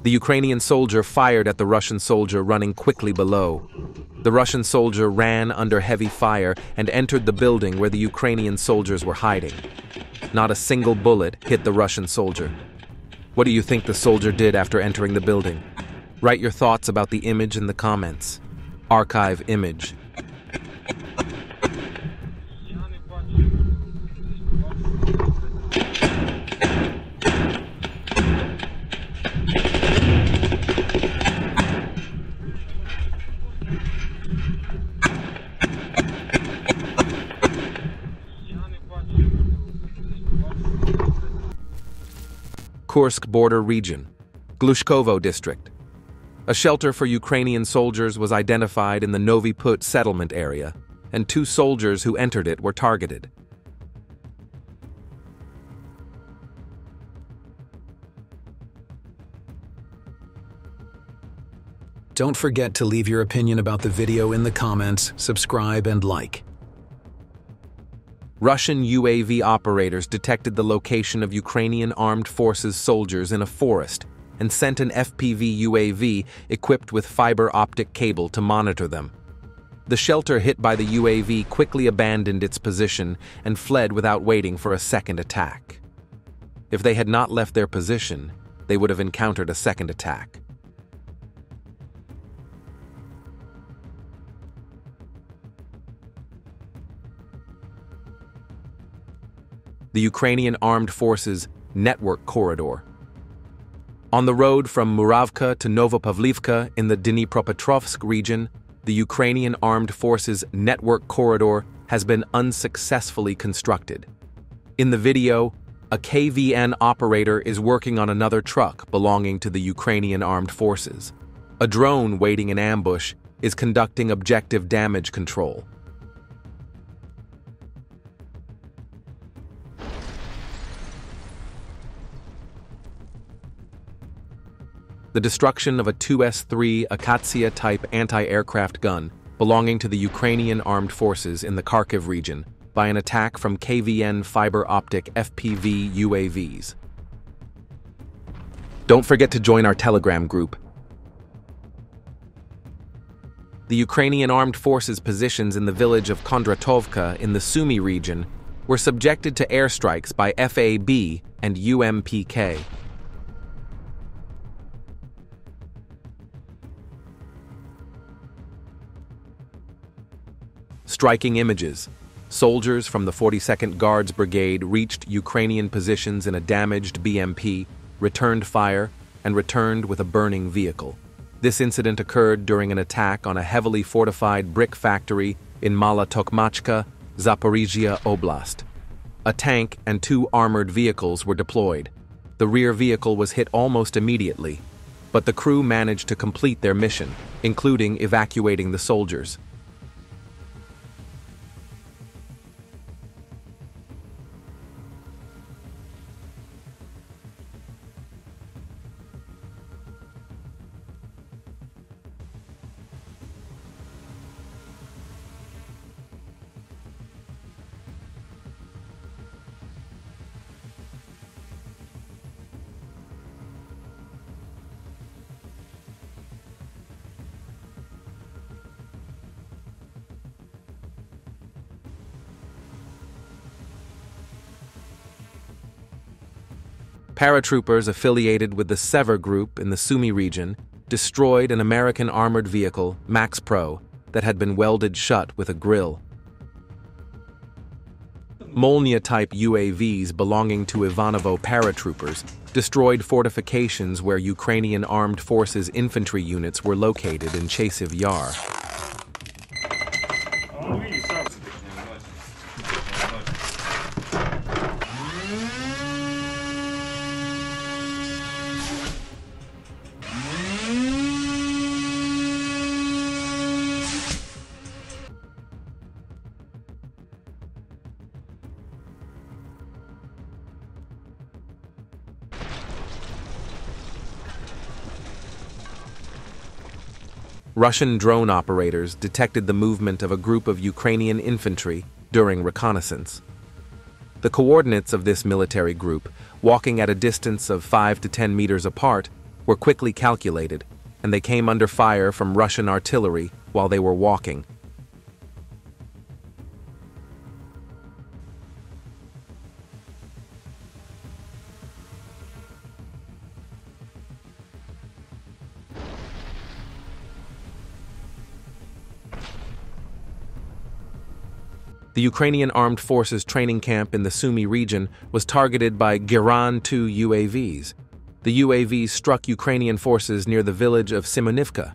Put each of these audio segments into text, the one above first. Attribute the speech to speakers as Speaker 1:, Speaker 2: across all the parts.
Speaker 1: The Ukrainian soldier fired at the Russian soldier running quickly below. The Russian soldier ran under heavy fire and entered the building where the Ukrainian soldiers were hiding. Not a single bullet hit the Russian soldier. What do you think the soldier did after entering the building? Write your thoughts about the image in the comments. Archive image. Kursk border region, Glushkovo district. A shelter for Ukrainian soldiers was identified in the Novi Put settlement area, and 2 soldiers who entered it were targeted.
Speaker 2: Don't forget to leave your opinion about the video in the comments, subscribe and like.
Speaker 1: Russian UAV operators detected the location of Ukrainian armed forces soldiers in a forest and sent an FPV UAV equipped with fiber optic cable to monitor them. The shelter hit by the UAV quickly abandoned its position and fled without waiting for a second attack. If they had not left their position, they would have encountered a second attack. The Ukrainian Armed Forces Network Corridor. On the road from Muravka to Novopavlivka in the Dnipropetrovsk region, the Ukrainian Armed Forces Network Corridor has been unsuccessfully constructed. In the video, a KVN operator is working on another truck belonging to the Ukrainian Armed Forces. A drone waiting in ambush is conducting objective damage control. The destruction of a 2S-3 Akatsiya-type anti-aircraft gun belonging to the Ukrainian Armed Forces in the Kharkiv region by an attack from KVN fiber-optic FPV UAVs. Don't forget to join our Telegram group. The Ukrainian Armed Forces positions in the village of Kondratovka in the Sumy region were subjected to airstrikes by FAB and UMPK. Striking images. Soldiers from the 42nd Guards Brigade reached Ukrainian positions in a damaged BMP, returned fire, and returned with a burning vehicle. This incident occurred during an attack on a heavily fortified brick factory in Mala Tokmachka, Zaporizhia Oblast. A tank and 2 armored vehicles were deployed. The rear vehicle was hit almost immediately, but the crew managed to complete their mission, including evacuating the soldiers. Paratroopers affiliated with the Sever Group in the Sumy region destroyed an American armored vehicle, Max Pro, that had been welded shut with a grill. Molnia-type UAVs belonging to Ivanovo paratroopers destroyed fortifications where Ukrainian Armed Forces infantry units were located in Chasiv Yar. Russian drone operators detected the movement of a group of Ukrainian infantry during reconnaissance. The coordinates of this military group, walking at a distance of 5 to 10 meters apart, were quickly calculated, and they came under fire from Russian artillery while they were walking. The Ukrainian Armed Forces training camp in the Sumy region was targeted by Giran-2 UAVs. The UAVs struck Ukrainian forces near the village of Simonivka.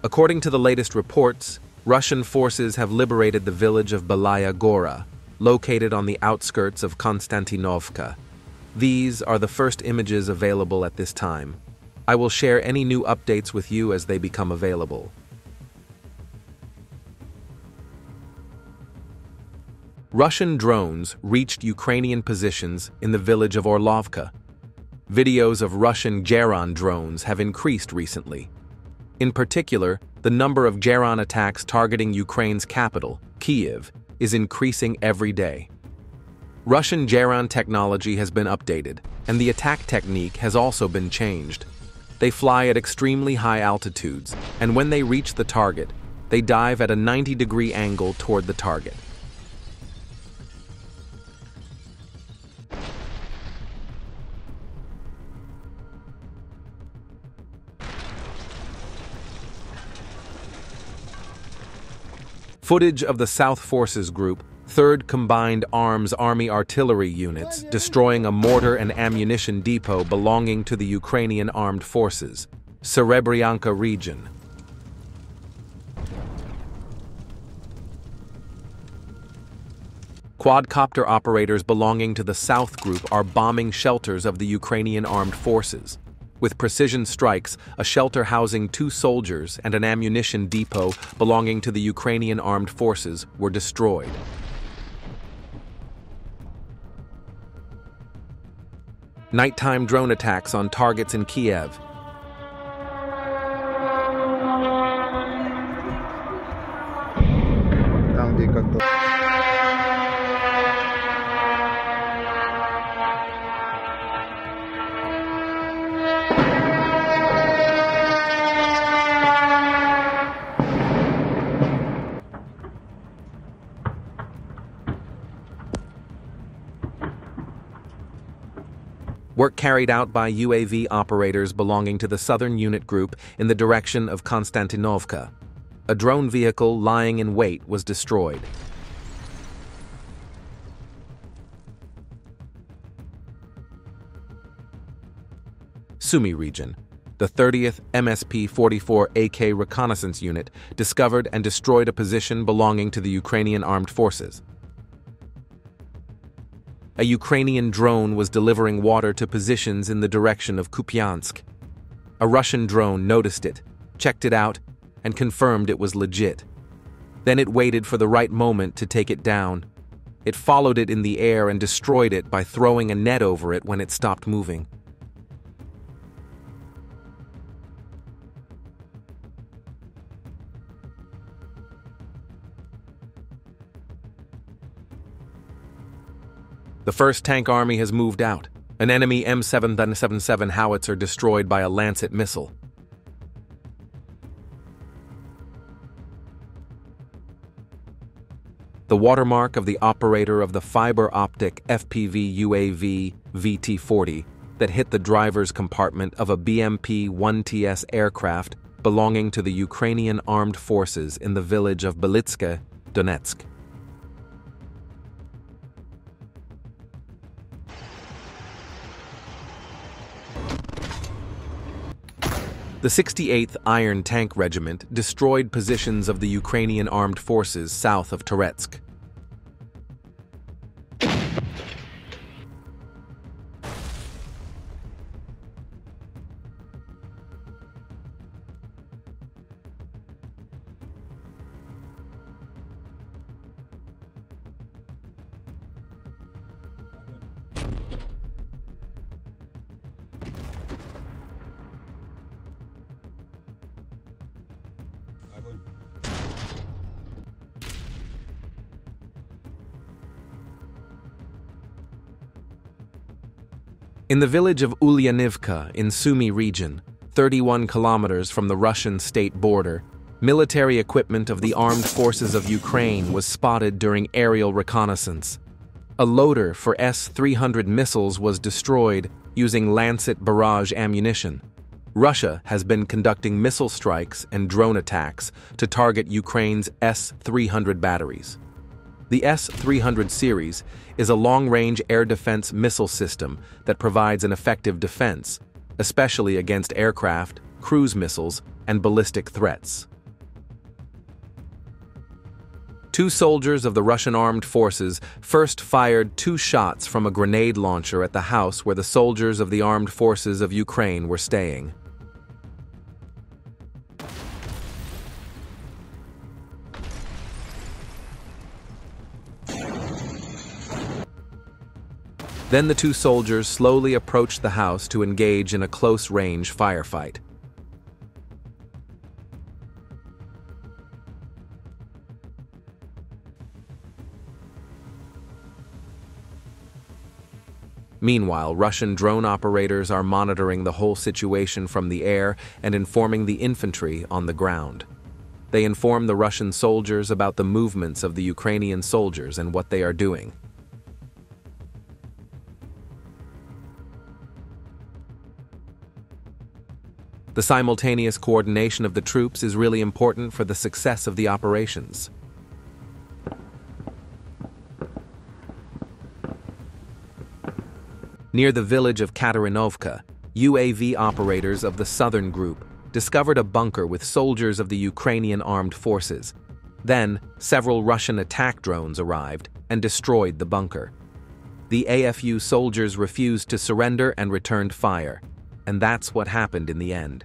Speaker 1: According to the latest reports, Russian forces have liberated the village of Belaya Gora, located on the outskirts of Konstantinovka. These are the first images available at this time. I will share any new updates with you as they become available. Russian drones reached Ukrainian positions in the village of Orlovka. Videos of Russian Geran drones have increased recently. In particular, the number of Geran attacks targeting Ukraine's capital, Kyiv, is increasing every day. Russian Geran technology has been updated, and the attack technique has also been changed. They fly at extremely high altitudes, and when they reach the target, they dive at a 90-degree angle toward the target. Footage of the South Forces Group, 3rd Combined Arms Army artillery units destroying a mortar and ammunition depot belonging to the Ukrainian Armed Forces, Serebryanka region. Quadcopter operators belonging to the South Group are bombing shelters of the Ukrainian Armed Forces. With precision strikes, a shelter housing 2 soldiers and an ammunition depot belonging to the Ukrainian Armed Forces were destroyed. Nighttime drone attacks on targets in Kiev. Work carried out by UAV operators belonging to the Southern Unit Group in the direction of Konstantinovka. A drone vehicle lying in wait was destroyed. Sumy region. The 30th MSP-44 AK Reconnaissance Unit discovered and destroyed a position belonging to the Ukrainian Armed Forces. A Ukrainian drone was delivering water to positions in the direction of Kupiansk. A Russian drone noticed it, checked it out, and confirmed it was legit. Then it waited for the right moment to take it down. It followed it in the air and destroyed it by throwing a net over it when it stopped moving. The 1st Tank Army has moved out. An enemy M777 howitzer destroyed by a Lancet missile. The watermark of the operator of the fiber-optic FPV UAV VT-40 that hit the driver's compartment of a BMP-1TS aircraft belonging to the Ukrainian Armed Forces in the village of Belitska, Donetsk. The 68th Iron Tank Regiment destroyed positions of the Ukrainian Armed Forces south of Toretsk. In the village of Ulyanivka in Sumy region, 31 kilometers from the Russian state border, military equipment of the armed forces of Ukraine was spotted during aerial reconnaissance. A loader for S-300 missiles was destroyed using Lancet barrage ammunition. Russia has been conducting missile strikes and drone attacks to target Ukraine's S-300 batteries. The S-300 series is a long-range air defense missile system that provides an effective defense, especially against aircraft, cruise missiles, and ballistic threats. Two soldiers of the Russian armed forces first fired 2 shots from a grenade launcher at the house where the soldiers of the armed forces of Ukraine were staying. Then the 2 soldiers slowly approached the house to engage in a close-range firefight. Meanwhile, Russian drone operators are monitoring the whole situation from the air and informing the infantry on the ground. They inform the Russian soldiers about the movements of the Ukrainian soldiers and what they are doing. The simultaneous coordination of the troops is really important for the success of the operations. Near the village of Katarinovka, UAV operators of the Southern Group discovered a bunker with soldiers of the Ukrainian armed forces. Then, several Russian attack drones arrived and destroyed the bunker. The AFU soldiers refused to surrender and returned fire, and that's what happened in the end.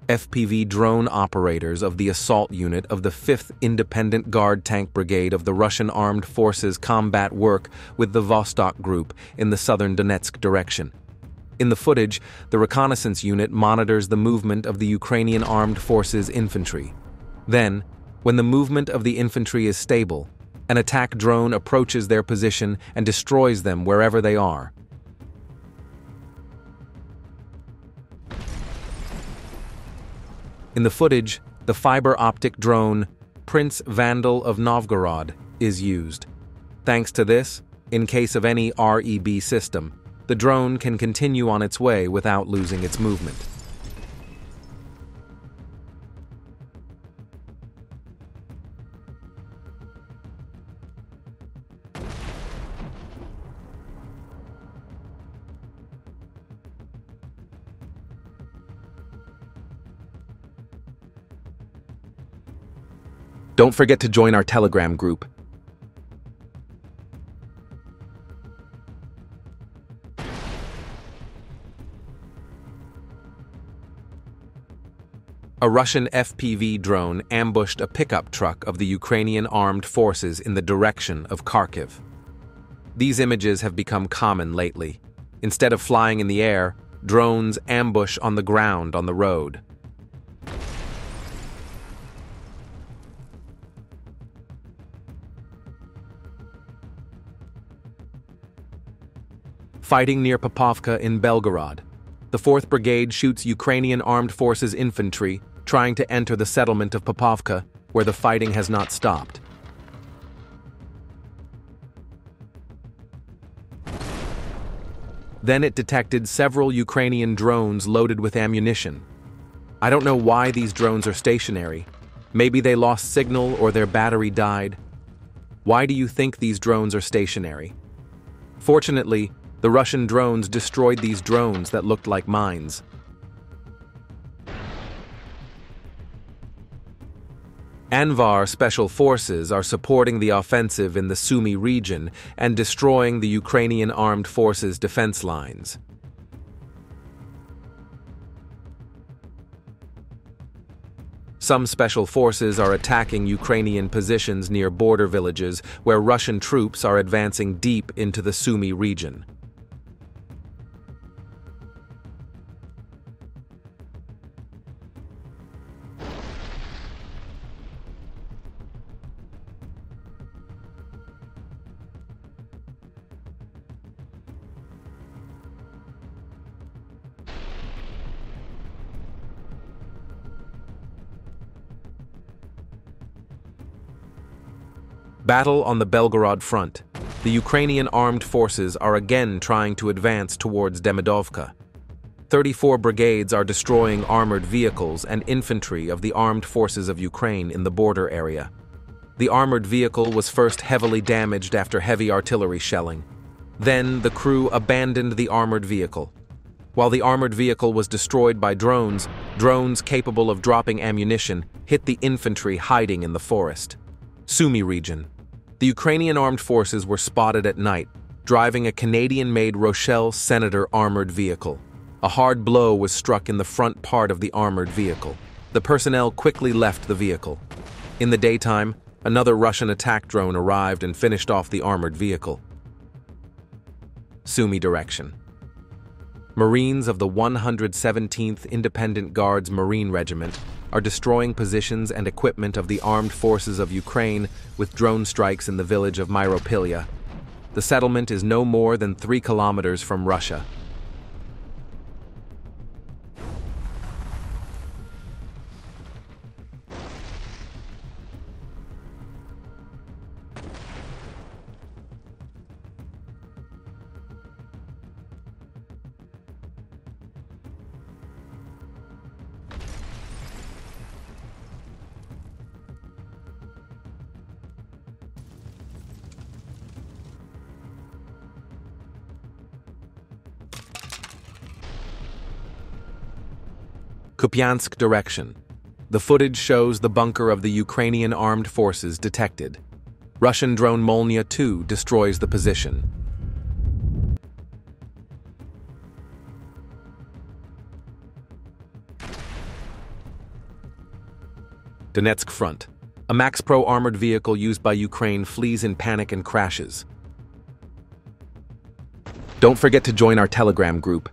Speaker 1: FPV drone operators of the assault unit of the 5th Independent Guard Tank Brigade of the Russian Armed Forces combat work with the Vostok Group in the southern Donetsk direction. In the footage, the reconnaissance unit monitors the movement of the Ukrainian Armed Forces infantry. Then, when the movement of the infantry is stable, an attack drone approaches their position and destroys them wherever they are. In the footage, the fiber-optic drone Prince Vandal of Novgorod is used. Thanks to this, in case of any REB system, the drone can continue on its way without losing its movement. Don't forget to join our Telegram group. A Russian FPV drone ambushed a pickup truck of the Ukrainian armed forces in the direction of Kharkiv. These images have become common lately. Instead of flying in the air, drones ambush on the ground on the road. Fighting near Popovka in Belgorod. The 4th Brigade shoots Ukrainian Armed Forces infantry trying to enter the settlement of Popovka, where the fighting has not stopped. Then it detected several Ukrainian drones loaded with ammunition. I don't know why these drones are stationary. Maybe they lost signal or their battery died. Why do you think these drones are stationary? Fortunately, the Russian drones destroyed these drones that looked like mines. Anvar Special Forces are supporting the offensive in the Sumy region and destroying the Ukrainian Armed Forces defense lines. Some special forces are attacking Ukrainian positions near border villages where Russian troops are advancing deep into the Sumy region. Battle on the Belgorod front. The Ukrainian armed forces are again trying to advance towards Demidovka. 34 brigades are destroying armored vehicles and infantry of the armed forces of Ukraine in the border area. The armored vehicle was first heavily damaged after heavy artillery shelling. Then the crew abandoned the armored vehicle. While the armored vehicle was destroyed by drones capable of dropping ammunition hit the infantry hiding in the forest. Sumy region. The Ukrainian armed forces were spotted at night, driving a Canadian-made Rochelle Senator armored vehicle. A hard blow was struck in the front part of the armored vehicle. The personnel quickly left the vehicle. In the daytime, another Russian attack drone arrived and finished off the armored vehicle. Sumy direction. Marines of the 117th Independent Guards Marine Regiment are destroying positions and equipment of the armed forces of Ukraine with drone strikes in the village of Myropilya. The settlement is no more than 3 kilometers from Russia. Kupiansk direction. The footage shows the bunker of the Ukrainian armed forces detected. Russian drone Molnia 2 destroys the position. Donetsk front. A Max Pro armored vehicle used by Ukraine flees in panic and crashes. Don't forget to join our Telegram group.